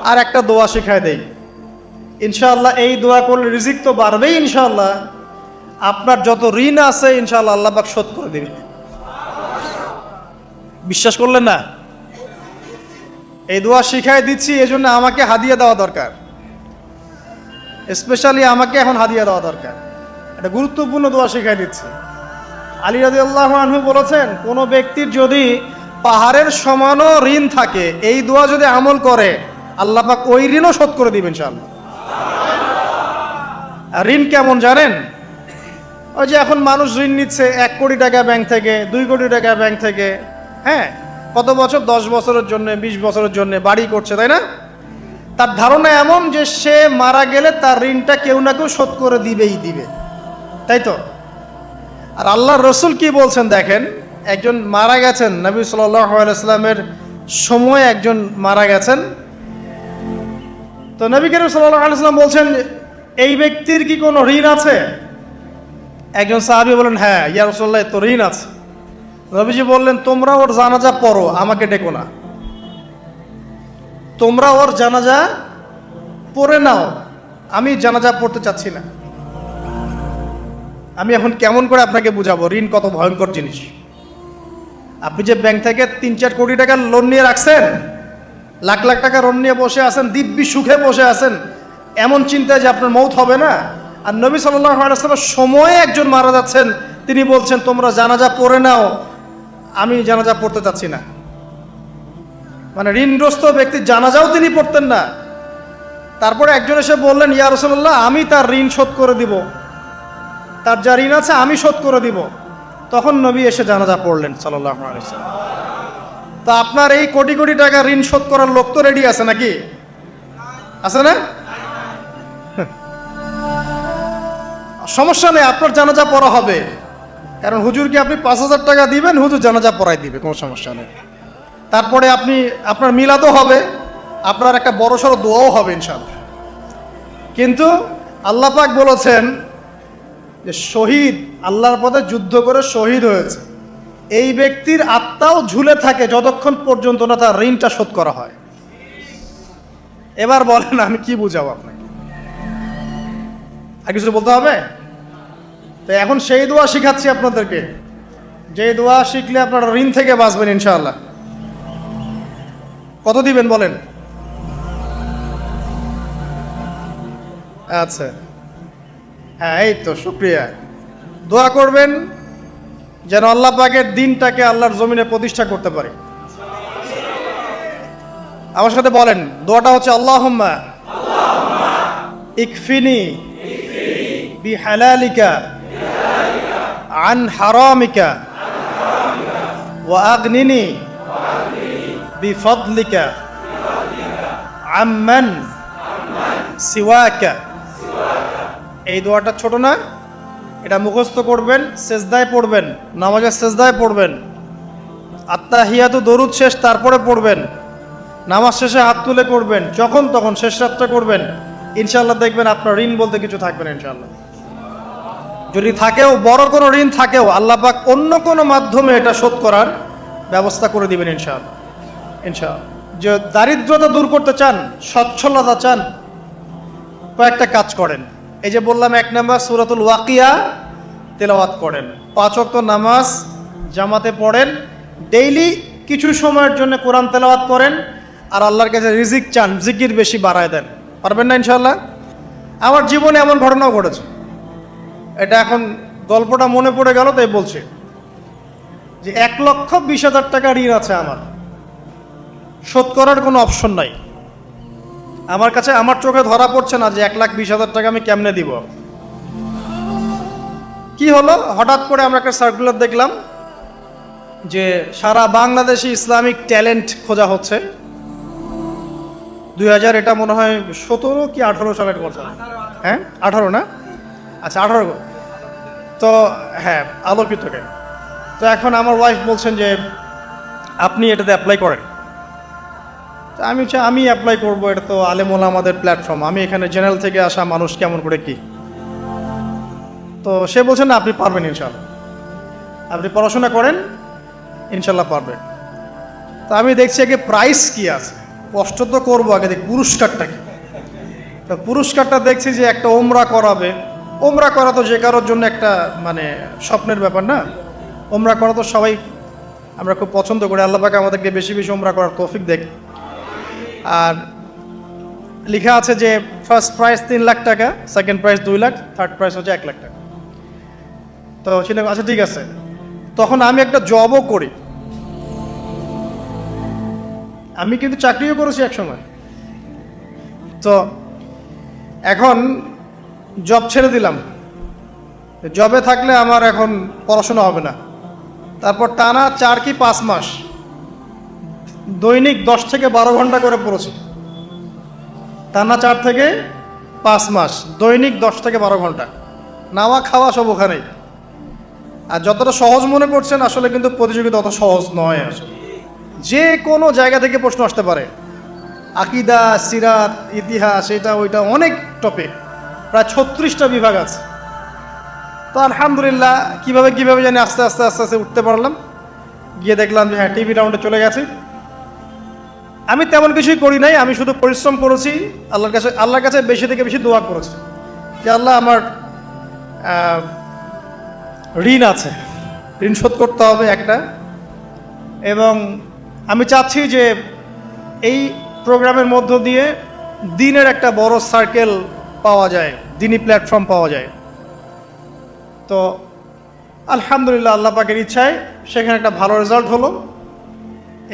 আর একটা দোয়া শিখায় দেই, ইনশাআল্লাহ এই দোয়া করলে রিজিক তো বাড়বেই ইনশাআল্লাহ, আপনার যত ঋণ আছে ইনশাআল্লাহ আল্লাহ পাক শোধ করে দিবে। বিশ্বাস করলেন না? এই দোয়া শিখায় দিচ্ছি, এজন্য আমাকে হাদিয়া দেওয়া দরকার, স্পেশালি আমাকে এখন হাদিয়া দেওয়া দরকার। একটা গুরুত্বপূর্ণ দোয়া শিখায় দিচ্ছি। আলী রাদিয়াল্লাহু আনহু বলেছেন, কোনো ব্যক্তির যদি পাহাড়ের সমানও ঋণ থাকে, এই দোয়া যদি আমল করে আল্লাহ পাক ওই ঋণও শোধ করে দিবেন ইনশাআল্লাহ। আর ঋণ কেমন জানেন? ওই যে এখন মানুষ ঋণ নিচ্ছে 1 কোটি টাকা ব্যাংক থেকে, 2 কোটি টাকা ব্যাংক থেকে, হ্যাঁ, কত বছর, 10 বছরের জন্য, 20 বছরের জন্য বাড়ি করছে, তাই না? তার ধারণা এমন যে সে মারা গেলে তার ঋণটা কেউ না কেউ শোধ করে দিবেই দিবে, তাই তো? আর আল্লাহর রসুল কি বলছেন দেখেন, একজন মারা গেছেন, নবী সাল্লাল্লাহু আলাইহি সাল্লামের সময় একজন মারা গেছেন। তো নবী করিম সাল্লাল্লাহু আলাইহি সাল্লাম বলছেন, এই ব্যক্তির কি কোনো ঋণ আছে? একজন সাহাবী বলেন, হ্যাঁ ইয়া রাসূলুল্লাহ, তো ঋণ আছে। নবীজি বললেন, তোমরা ওর জানাজা পড়ো, আমাকে ডেকো না। তোমরা ওর জানাজা পড়ে নাও, আমি জানাজা পড়তে চাচ্ছি না। আমি এখন কেমন করে আপনাকে বুঝাবো ঋণ কত ভয়ঙ্কর জিনিস। আপনি যে ব্যাংক থেকে 3-4 কোটি টাকার লোন নিয়ে রাখছেন, লাখ লাখ টাকা লোন নিয়ে বসে আছেন, দিব্যি সুখে বসে আছেন, এমন চিন্তায় যে আপনার মৌত হবে না। আর নবী সাল্লাল্লাহু আলাইহি ওয়াসাল্লামের সময়ে একজন মারা যাচ্ছেন, তিনি বলছেন তোমরা জানাজা পড়ে নাও, আমি জানাজা পড়তে চাচ্ছি না। মানে ঋণগ্রস্ত ব্যক্তির জানাজাও তিনি পড়তেন না। তারপরে একজন এসে বললেন, ইয়া রাসূলুল্লাহ, আমি তার ঋণ শোধ করে দিব, তার যা ঋণ আছে আমি শোধ করে দিব। তখন নবী এসে জানাজা পড়লেন সাল্লাল্লাহু আলাইহি ওয়াসাল্লাম। তা আপনার এই কোটি কোটি টাকা ঋণ শোধ করার লোক তো রেডি আছে নাকি? আছে না? সমস্যা নেই, আপনার জানাজা পড়া হবে, কারণ হুজুরকে আপনি 5,000 টাকা দিবেন, হুজুর জানাজা পড়াই দিবে, কোনো সমস্যা নেই। তারপরে আপনার মিলাদও হবে, আপনার একটা বড়সড় দোয়াও হবে ইনশাআল্লাহ। কিন্তু আল্লাহ পাক বলেছেন যে শহীদ, আল্লাহর পথে যুদ্ধ করে শহীদ হয়েছে, এই ব্যক্তির আত্মাও ঝুলে থাকে যতক্ষণ পর্যন্ত না তার ঋণটা শোধ করা হয়। এবার বলেন আমি কি বুঝাবো আপনাকে? আর কিছু বলতে হবে? তো এখন সেই দোয়া শিখাচ্ছি আপনাদেরকে, যে দোয়া শিখলে আপনারা ঋণ থেকে বাঁচবেন ইনশাআল্লাহ। কত দিবেন বলেন? আচ্ছা, হ্যাঁ, এই তো শুকরিয়া। দোয়া করবেন যেন আল্লাহ পাকের দিনটাকে আল্লাহর জমিনে প্রতিষ্ঠা করতে পারে। আমার সাথে বলেন, দোয়াটা হচ্ছে আল্লাহুম্মা ইকফিনি বিহালালিকা আন হারামিকা ওয়া আগনিনি বিফদলিকা আম্মান সিওয়াকা। এই দোয়াটা ছোট না, এটা মুখস্থ করবেন, সেজদায় পড়বেন, নামাজের সেজদায় পড়বেন, আত্তাহিয়াতু দরুদ শেষ তারপরে পড়বেন, নামাজ শেষে হাত তুলে করবেন, যখন তখন শেষ রাতটা করবেন, ইনশাআল্লাহ দেখবেন আপনার ঋণ বলতে কিছু থাকবে না ইনশাআল্লাহ। যদি থাকেও, বড় কোনো ঋণ থাকেও, আল্লাহ পাক অন্য কোনো মাধ্যমে এটা শোধ করার ব্যবস্থা করে দিবেন ইনশাআল্লাহ। ইনশাআল্লাহ। যে দারিদ্রতা দূর করতে চান, সচ্ছলতা চান, কয়েকটা কাজ করেন। এই যে বললাম, 1 নাম্বার সূরাতুল ওয়াকিয়া তেলাওয়াত করেন, 5 ওয়াক্ত নামাজ জামাতে পড়েন, ডেইলি কিছু সময়ের জন্য কোরআন তেলাওয়াত করেন, আর আল্লাহর কাছে রিজিক চান, জিকির বেশি বাড়ায় দেন। পারবেন না ইনশাআল্লাহ? আমার জীবনে এমন ঘটনাও ঘটেছে, এটা এখন গল্পটা মনে পড়ে গেল তাই বলছি, যে 1,20,000 টাকা ঋণ আছে আমার, শোধ করার কোনো অপশন নাই আমার কাছে। আমার চোখে ধরা পড়ছে না যে 1,20,000 টাকা আমি কেমনে দিব। কি হলো, হঠাৎ করে আমরা একটা সার্কুলার দেখলাম যে সারা বাংলাদেশে ইসলামিক ট্যালেন্ট খোঁজা হচ্ছে। 2000 এটা মনে হয় 17 কি 18 সালের কথা, হ্যাঁ 18 না, আচ্ছা 18। তো হ্যাঁ, আলোকিতকে। তো এখন আমার ওয়াইফ বলছেন যে আপনি এটাতে অ্যাপ্লাই করেন। তো আমি অ্যাপ্লাই করবো, এটা তো আলেম ওলামাদের প্ল্যাটফর্ম, আমি এখানে জেনারেল থেকে আসা মানুষ, কেমন করে কি। তো সে বলছেন না, আপনি পারবেন ইনশাআল্লাহ, আপনি পড়াশোনা করেন ইনশাআল্লাহ পারবেন। তো আমি দেখছি আগে প্রাইস কি আছে, কষ্ট তো করবো, আগে দেখি পুরস্কারটা কি। তো পুরস্কারটা দেখছি যে একটা ওমরা করাবে। ওমরা করা তো যে কারোর জন্য একটা মানে স্বপ্নের ব্যাপার না। ওমরা করা তো সবাই আমরা খুব পছন্দ করি। আল্লাহ পাক আমাদেরকে বেশি বেশি ওমরা করার তৌফিক দেখ। আর লেখা আছে যে ফার্স্ট প্রাইজ 3 লাখ টাকা, second prize 2 lakh, third prize হচ্ছে 1 লাখ টাকা। তো সেটা আচ্ছা ঠিক আছে। তখন আমি একটা জবও করি, আমি কিন্তু চাকরিও করেছি এক সময়। তো এখন জব ছেড়ে দিলাম। জবে থাকলে আমার এখন পড়াশোনা হবে না। তারপর টানা 4 কি 5 মাস দৈনিক 10 থেকে 12 ঘন্টা করে পড়েছি। টানা 4 থেকে 5 মাস দৈনিক 10 থেকে 12 ঘন্টা, নাওয়া খাওয়া সব ওখানেই। আর যতটা সহজ মনে করছেন আসলে কিন্তু প্রতিযোগিতা অত সহজ নয়। আসলে যে কোনো জায়গা থেকে প্রশ্ন আসতে পারে, আকিদা, সিরাত, ইতিহাস, এটা ওইটা অনেক টপিক, প্রায় 36টা বিভাগ আছে। তো আলহামদুলিল্লাহ কিভাবে জানি আস্তে আস্তে উঠতে পারলাম। গিয়ে দেখলাম যে হ্যাঁ টিভি রাউন্ডে চলে গেছি। আমি তেমন কিছুই করি নাই, আমি শুধু পরিশ্রম করেছি, আল্লাহর কাছে বেশি থেকে বেশি দোয়া করেছি যে আল্লাহ আমার ঋণ আছে, ঋণ শোধ করতে হবে একটা। এবং আমি চাচ্ছি যে এই প্রোগ্রামের মধ্য দিয়ে দিনের একটা বড় সার্কেল পাওয়া যায়, দিনী প্ল্যাটফর্ম পাওয়া যায়। তো আলহামদুলিল্লাহ আল্লাহ পাকের ইচ্ছায় সেখানে একটা ভালো রেজাল্ট হলো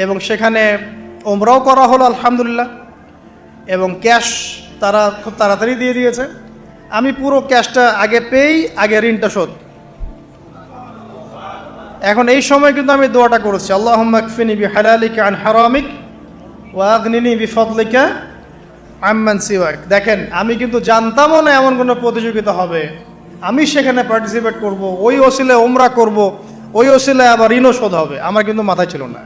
এবং সেখানে ওমরাও করা হলো আলহামদুলিল্লাহ। এবং ক্যাশ তারা খুব তাড়াতাড়ি দিয়ে দিয়েছে। আমি পুরো ক্যাশটা আগে পেয়েই আগে ঋণটা শোধ। এখন এই সময় কিন্তু আমি দোয়াটা করেছি, আল্লাহুম্মা কফিনি বিহালালিকা আন হারামিক ওয়া আগনিনি বিফদলিকা আম্মান সিওয়াক। দেখেন আমি কিন্তু জানতামও না এমন কোনো প্রতিযোগিতা হবে, আমি সেখানে পার্টিসিপেট করব, ওই ওসিলায় ওমরা করব, ওই ওসিলায় আবার ঋণও শোধ হবে, আমার কিন্তু মাথায় ছিল না।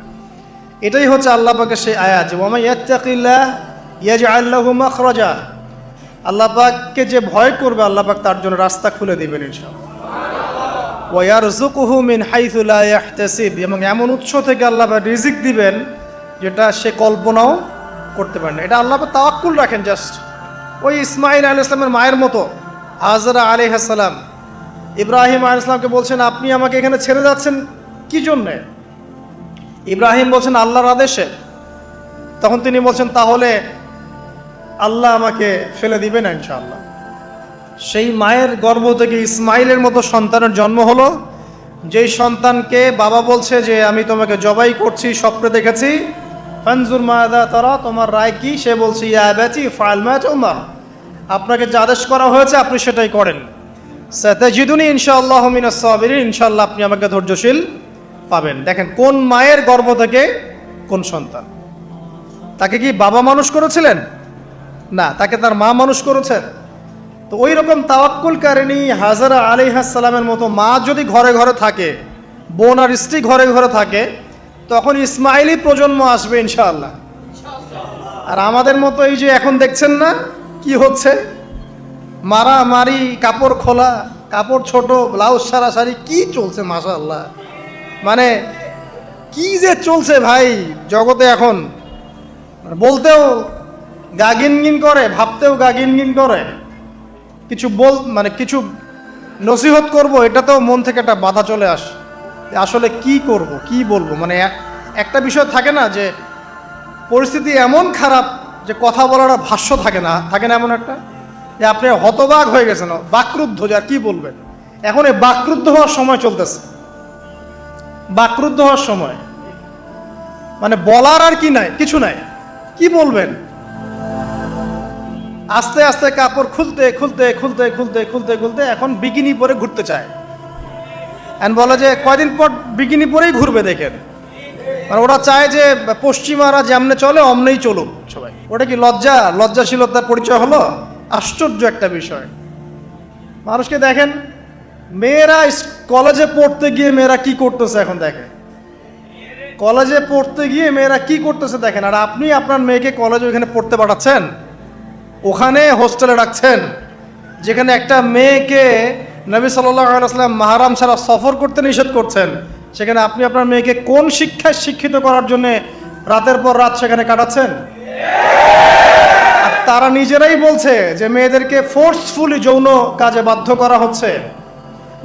এটাই হচ্ছে আল্লাহ পাকের সেই আয়াত যে ওয়া মান ইয়াত্তাকিল্লাহ ইয়াজআল লাহু মাখরাজা। আল্লাহ পাককে যে ভয় করবে আল্লাহ পাক তার জন্য রাস্তা খুলে দিবেন ইনশাআল্লাহ। ওয়া ইয়ারযুকুহু মিন হাইথু লা ইয়াহতাসিব, এবং এমন উৎস থেকে আল্লাহ পাক রিজিক দিবেন যেটা সে কল্পনাও করতে পারে না। এটা আল্লাহ পাক তাওয়াক্কুল রাখেন। জাস্ট ওই ইসমাঈল আলাইহিস সালামের মায়ের মতো হাজরা আলাইহিস সালাম ইব্রাহিম আলাইহিস সালামকে বলছেন আপনি আমাকে এখানে ছেড়ে যাচ্ছেন কি জন্যে? ইব্রাহিম বলছেন আল্লাহর আদেশে। তখন তিনি বলছেন তাহলে আল্লাহ আমাকে ফেলে দিবেন না ইনশাআল্লাহ। সেই মায়ের গর্ভ থেকে ইসমাইলের মতো সন্তানের জন্ম হলো, যেই সন্তানকে বাবা বলছে যে আমি তোমাকে জবাই করছি, স্বপ্নে দেখেছি, ফানজুর মাযা তারা, তোমার রায় কি? সে বলছে ইয়া আবাতি ফাআল মা তুমার, আপনাকে যা আদেশ করা হয়েছে আপনি সেটাই করেন। সাতাজিদুনি ইনশাআল্লাহু মিনাস সাবিরিন, ইনশাআল্লাহ আপনি আমাকে ধৈর্যশীল পাবেন। দেখেন কোন মায়ের গর্ভ থেকে কোন সন্তান। তাকে কি বাবা মানুষ করেছিলেন? না, তাকে তার মা মানুষ করেছেন। তো ওই রকম তাওয়াক্কুলকারিনী হাজরা আলাইহিস সালামের মতো মা যদি ঘরে ঘরে থাকে, বোন আর স্ত্রী ঘরে ঘরে থাকে, তখন ইসমাইলি প্রজন্ম আসবে ইনশাআল্লাহ। আর আমাদের মতো এই যে এখন দেখছেন না কি হচ্ছে, মারামারি, কাপড় খোলা, কাপড় ছোট, ব্লাউজ সারাসারি, কি চলছে মাশাআল্লাহ। মানে কি যে চলছে ভাই জগতে এখন, বলতেও গা গিনগিন করে, ভাবতেও গা গিনগিন করে। কিছু কিছু নসিহত করব, এটাতেও মন থেকে একটা বাধা চলে আসে আসলে কি করব, কি বলবো। মানে একটা বিষয় থাকে না যে পরিস্থিতি এমন খারাপ যে কথা বলার ভাষ্য থাকে না এমন একটা, যে আপনি হতবাক হয়ে গেছেন, বাকরুদ্ধ, যে আর কি বলবেন। এখন এই বাকরুদ্ধ হওয়ার সময় চলতেছে, বাকরুদ্ধ হওয়ার সময়, মানে বলার আর কি নাই, কিছু নাই, কি বলবেন। আস্তে আস্তে কাপড় খুলতে খুলতে খুলতে খুলতে খুলতে খুলতে এখন বিকিনি পরে ঘুরতে চায়। এখন বলে যে কয়দিন পর বিকিনি পরেই ঘুরবে। দেখেন, মানে ওরা চায় যে পশ্চিমারা যেমনে চলে অমনেই চলুক সবাই। ওটা কি লজ্জাশীলতার পরিচয় হলো? আশ্চর্য একটা বিষয়। মানুষকে দেখেন, মেয়েরা কলেজে পড়তে গিয়ে মেয়েরা কি করতেছে এখন দেখেন, কলেজে পড়তে গিয়ে মেয়েরা কি করতেছে দেখেন। আর আপনি আপনার মেয়েকে কলেজে ওইখানে পড়তে পাঠাচ্ছেন, ওখানে হোস্টেলে রাখছেন, যেখানে একটা মেয়েকে নবী সাল্লাল্লাহু আলাইহি ওয়াসাল্লাম মাহরাম ছাড়া সফর করতে নিষেধ করছেন, সেখানে আপনি আপনার মেয়েকে কোন শিক্ষায় শিক্ষিত করার জন্য রাতের পর রাত সেখানে কাটাচ্ছেন? তারা নিজেরাই বলছে যে মেয়েদেরকে ফোর্সফুলি যৌন কাজে বাধ্য করা হচ্ছে,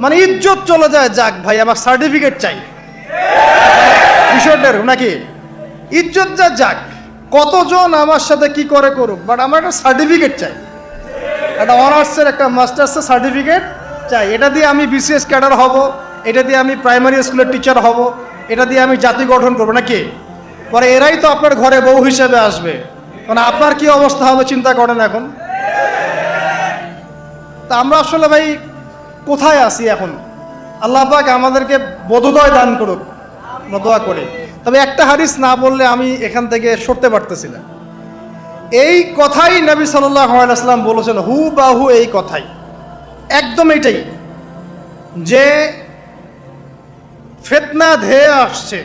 মানে ইজ্জত চলে যায়। যাক ভাই, আমার সার্টিফিকেট চাই, বিষয়টা নাকি ইজ্জত যা যাক, কতজন আমার সাথে কি করে করুক, বাট আমার একটা সার্টিফিকেট চাই, একটা অনার্সের একটা মাস্টার্সের সার্টিফিকেট চাই। এটা দিয়ে আমি বিসিএস ক্যাডার হব, এটা দিয়ে আমি প্রাইমারি স্কুলের টিচার হব, এটা দিয়ে আমি জাতি গঠন করবো নাকি। পরে এরাই তো আপনার ঘরে বউ হিসেবে আসবে, মানে আপনার কি অবস্থা হবে চিন্তা করেন এখন। তা আমরা আসলে ভাই কোথায় আছি এখন? আল্লাহ পাক আমাদেরকে বোধোদয় দান করুক, দোয়া করে। তবে একটা হাদিস না বললে আমি এখান থেকে সরতে পারতেছি না। এই কথাই নবী সাল্লাল্লাহু আলাইহি ওয়াসাল্লাম বলেছেন, হুবাহু এই কথাই, একদম এটাই, যে ফিতনা ধেয়ে আসছে,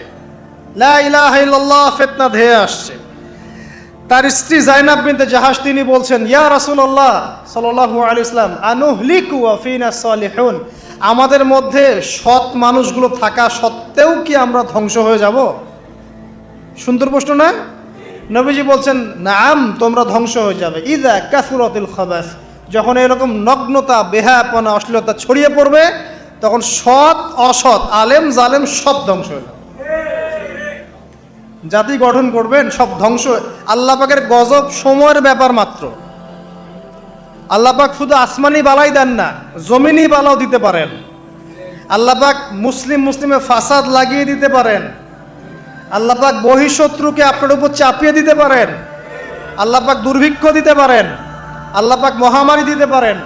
লা ইলাহা ইল্লাল্লাহ, ফিতনা ধেয়ে আসছে। তার স্ত্রী জাইনাব বিনতে জাহাশ তিনি বলছেন, ইয়া রাসূলুল্লাহ সাল্লাল্লাহু আলাইহি ওয়াসাল্লাম, আনুহলিকু ওয়া ফিনা সালিহুন, আমাদের মধ্যে সৎ মানুষগুলো থাকা সত্ত্বেও কি আমরা ধ্বংস হয়ে যাব? সুন্দর প্রশ্ন না? নবীজি বলছেন, নাম, তোমরা ধ্বংস হয়ে যাবে। ইযা কাসুরাতিল খাবাস, যখন এরকম নগ্নতা, বেহায়াপনা, অশ্লীলতা ছড়িয়ে পড়বে, তখন সৎ অসৎ, আলেম জালেম সব ধ্বংস হয়ে যাবে। জাতি গঠন করবেন, সব ধ্বংস। আল্লাহ পাকের গজব সময়ের ব্যাপার মাত্র। আল্লাহ পাক শুধু আসমানি বালাই দেন না, জমিনি বালাও দিতে পারেন। আল্লাহ পাক মুসলিমে ফাসাদ লাগিয়ে দিতে পারেন। আল্লাহ পাক বহিঃশত্রুকে আপনার উপর চাপিয়ে দিতে পারেন। আল্লাহ পাক দুর্ভিক্ষ দিতে পারেন। আল্লাহ পাক মহামারী দিতে পারেন।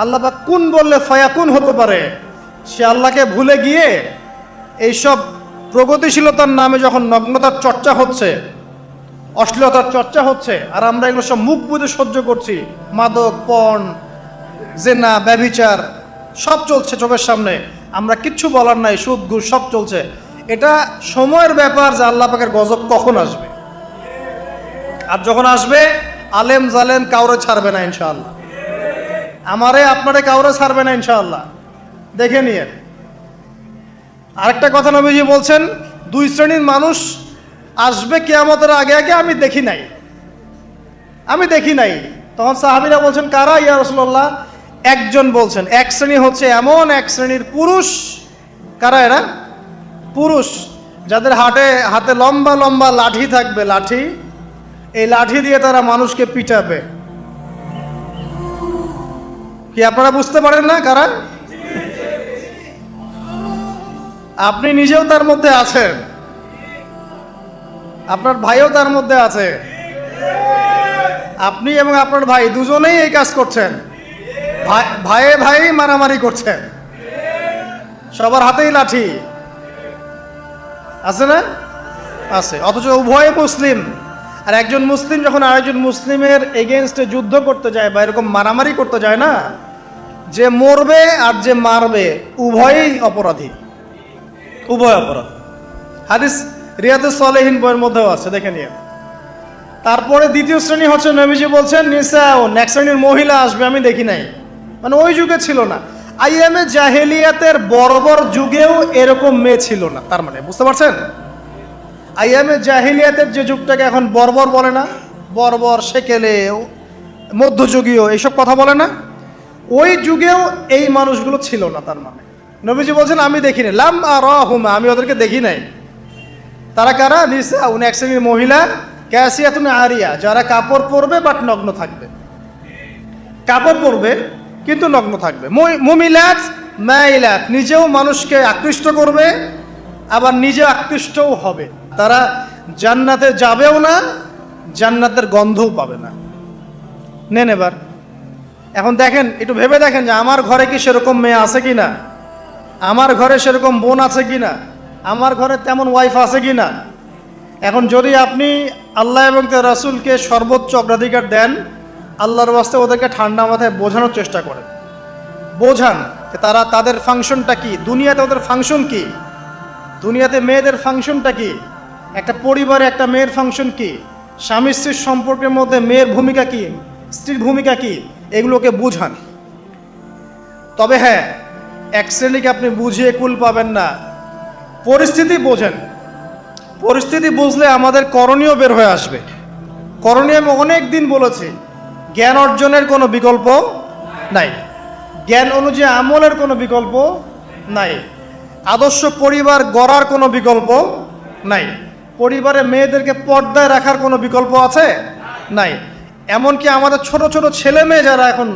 আল্লাহ পাক কুন বললে ফায়াকুন হতে পারে। সে আল্লাহকে ভুলে গিয়ে এইসব প্রগতিশীলতার নামে যখন নগ্নতার চর্চা হচ্ছে, অশ্লীলতার চর্চা হচ্ছে, আর আমরা এগুলো সব মুখ বুঝে সহ্য করছি, মাদক, পর্ন, জেনা, ব্যভিচার সব চলছে চোখের সামনে, আমরা কিচ্ছু বলার নাই, সুদ ঘুষ সব চলছে। এটা সময়ের ব্যাপার যে আল্লাহ পাকের গজব কখন আসবে। আর যখন আসবে, আলেম জালেম কাউরে ছাড়বে না ইনশাআল্লাহ, আমারে আপনারে কাউরে ছাড়বে না ইনশাআল্লাহ, দেখে নিয়ে। আরেকটা কথা নবীজি বলছেন, দুই শ্রেণীর মানুষ আসবে কিয়ামতের আগে আগে, আমি দেখি নাই। তখন সাহাবীরা বলছেন, কারা ইয়া রাসূলুল্লাহ? একজন বলছেন, এক শ্রেণী হচ্ছে এমন এক শ্রেণীর পুরুষ। কারা এরা? পুরুষ যাদের হাতে লম্বা লম্বা লাঠি থাকবে, লাঠি, এই লাঠি দিয়ে তারা মানুষকে পিটাবে। কি আপনারা বুঝতে পারেন না কারা? আপনি নিজেও তার মধ্যে আছেন, আপনার ভাইও তার মধ্যে আছে। আপনি এবং আপনার ভাই দুজনেই এই কাজ করছেন, ভাইয়ে ভাই মারামারি করছেন, সবার হাতেই লাঠি আছে না? আছে। অথচ উভয় মুসলিম। আর একজন মুসলিম যখন আরেকজন মুসলিমের এগেনস্টে যুদ্ধ করতে যায় বা এরকম মারামারি করতে যায় না, যে মরবে আর যে মারবে উভয়ই অপরাধী, উভয় অপরাধী। হাদিস রিয়াদুস সালেহিন বইয়ের মধ্যেও আছে, দেখে নিয়ে। তারপরে দ্বিতীয় শ্রেণী হচ্ছে, নবীজি বলছেন, নিসাউন, এক শ্রেণীর মহিলা আসবে, আমি দেখি নাই, মানে ওই যুগে ছিল না। আইয়ামে জাহেলিয়াতের বর্বর যুগেও এরকম মেয়ে ছিল না। তার মানে বুঝতে পারছেন, আইয়ামে জাহেলিয়াতের যে যুগটাকে এখন বর্বর বলে না, বর্বর, সেকেলে, মধ্যযুগীয় এইসব কথা বলে না, ওই যুগেও এই মানুষগুলো ছিল না। তার মানে নবীজি বলছেন, আমি দেখিনি, লাম আরাহুমা, আমি ওদেরকে দেখি নাই। তারা কারা? নিসাউন, এক শ্রেণীর মহিলা, কাসিয়াতুন আরিয়া, যারা কাপড় পরবে বাট নগ্ন থাকবে, কাপড় পরবে কিন্তু নগ্ন থাকবে। মুমিলাত মাইলাত, নিজেও মানুষকে আকৃষ্ট করবে, আবার নিজে আকৃষ্টও হবে। তারা জান্নাতে যাবেও না, জান্নাতের গন্ধও পাবে না। নেন এবার এখন দেখেন, একটু ভেবে দেখেন যে আমার ঘরে কি সেরকম মেয়ে আছে কি না, আমার ঘরে সেরকম বোন আছে কি না, আমার ঘরে তেমন ওয়াইফ আছে কি না। এখন যদি আপনি আল্লাহ এবং তার রাসূলকে সর্বোচ্চ অগ্রাধিকার দেন, আল্লাহর ওয়াস্তে ওদেরকে ঠান্ডা মাথায় বোঝানোর চেষ্টা করেন, বোঝান যে তারা, তাদের ফাংশনটা কি, দুনিয়াতে ওদের ফাংশন কি, দুনিয়াতে মেয়েদের ফাংশনটা কি, একটা পরিবারে একটা মেয়ের ফাংশন কি, স্বামী স্ত্রীর সম্পর্কের মধ্যে মেয়ের ভূমিকা কি, স্ত্রীর ভূমিকা কি, এগুলোকে বুঝান। তবে হ্যাঁ, এক শ্রেণীকে আপনি বুঝিয়ে কুল পাবেন না, পরিস্থিতি বোঝেন। পরিস্থিতি বুঝলে আমাদের করণীয় বের হয়ে আসবে। করণীয় আমি অনেক দিন বলেছি, জ্ঞান অর্জনের কোনো বিকল্প নাই, জ্ঞান অনুযায়ী আমলের কোনো বিকল্প নাই, আদর্শ পরিবার গড়ার কোনো বিকল্প নাই, পরিবারে মেয়েদেরকে পর্দায় রাখার কোনো বিকল্প আছে নাই। এমনকি আমাদের ছোট ছোট ছেলে মেয়ে যারা এখন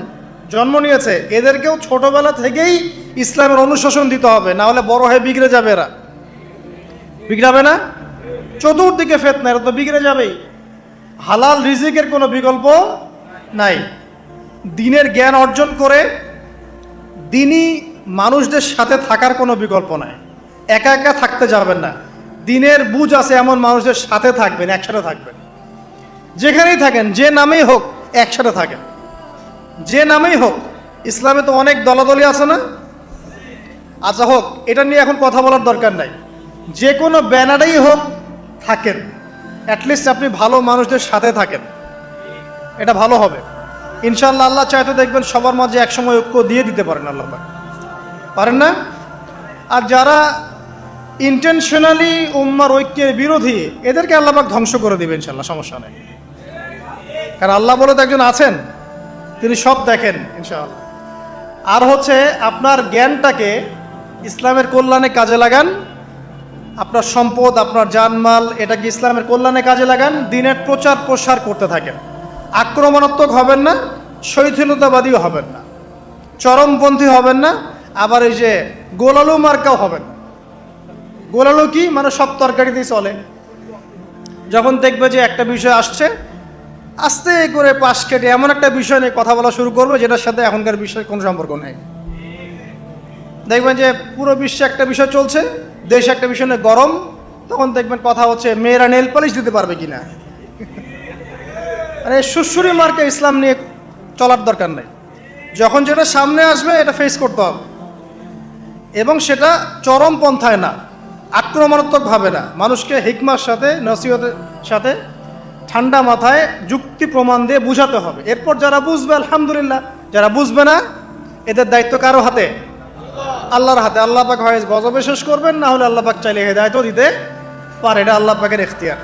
জন্ম নিয়েছে এদেরকেও ছোটবেলা থেকেই ইসলামের অনুশাসন দিতে হবে, না হলে বড় হয়ে বিগড়ে যাবে। এরা বিগড়াবে না? চতুর্দিকে ফিতনা, এরা তো বিগড়ে যাবেই। হালাল রিজিকের কোনো বিকল্প নাই। দ্বীনের জ্ঞান অর্জন করে দ্বীনী মানুষদের সাথে থাকার কোনো বিকল্প নাই। একা একা থাকতে যাবেন না, দ্বীনের বুঝ আছে এমন মানুষদের সাথে থাকবেন, একসাথে থাকবেন। যেখানেই থাকেন, যে নামেই হোক, একসাথে থাকেন, যে নামেই হোক। ইসলামে তো অনেক দলাদলি আছে না? আচ্ছা হোক, এটা নিয়ে এখন কথা বলার দরকার নাই। যে কোনো ব্যানারেই হোক থাকেন, অ্যাটলিস্ট আপনি ভালো মানুষদের সাথে থাকেন, এটা ভালো হবে ইনশাআল্লাহ। আল্লাহ চাইতে দেখবেন সবার মাঝে একসময় ঐক্য দিয়ে দিতে পারেন, আল্লাহ পারেন না? আর যারা ইন্টেনশনালি উম্মার ঐক্যের বিরোধী, এদেরকে আল্লাহ পাক ধ্বংস করে দিবেন ইনশাআল্লাহ, সমস্যা নেই। কারণ আল্লাহ বলে তো একজন আছেন, তিনি সব দেখেন ইনশাআল্লাহ। আর হচ্ছে আপনার জ্ঞানটাকে ইসলামের কল্যাণে কাজে লাগান, আপনার সম্পদ, আপনার জানমাল, এটাকে ইসলামের কল্যাণে কাজে লাগান, দ্বীনের প্রচার প্রসার করতে থাকেন। আক্রমণাত্মক হবেন না, শৈথিলতাবাদীও হবেন না, চরমপন্থী হবেন না, আবার এই যে গোলালু মার্কাও হবেন না। গোলালু কি মানে সব তরকারিতেই চলে, যখন দেখবে যে একটা বিষয় আসছে আস্তে করে পাশ কেটে এমন একটা বিষয় নিয়ে কথা বলা শুরু করবে যেটার সাথে এখনকার বিষয়ের কোনো সম্পর্ক নেই। দেখবেন যে পুরো বিশ্বে একটা বিষয় চলছে, দেশে একটা বিষয় নিয়ে গরম, তখন দেখবেন কথা হচ্ছে মেয়েরা নেল পালিশ দিতে পারবে কিনা। আরে সুশ্রী মার্কে ইসলাম নিয়ে চলার দরকার নেই। যখন যেটা সামনে আসবে এটা ফেস করতে হবে, এবং সেটা চরম পন্থায় না, আক্রমণাত্মকভাবে না, মানুষকে হিকমার সাথে, নসিহতের সাথে ঠান্ডা মাথায় যুক্তি প্রমাণ দিয়ে বুঝাতে হবে। এরপর যারা বুঝবে আলহামদুলিল্লাহ, যারা বুঝবে না এদের দায়িত্ব কারো হাতে? আল্লাহর হাতে। আল্লাহ পাক হয় গজবে শেষ করবেন, না হলে আল্লাহ পাক চাইলে হেদায়েতও দিতে পারে, এটা আল্লাহ পাকের ইখতিয়ার।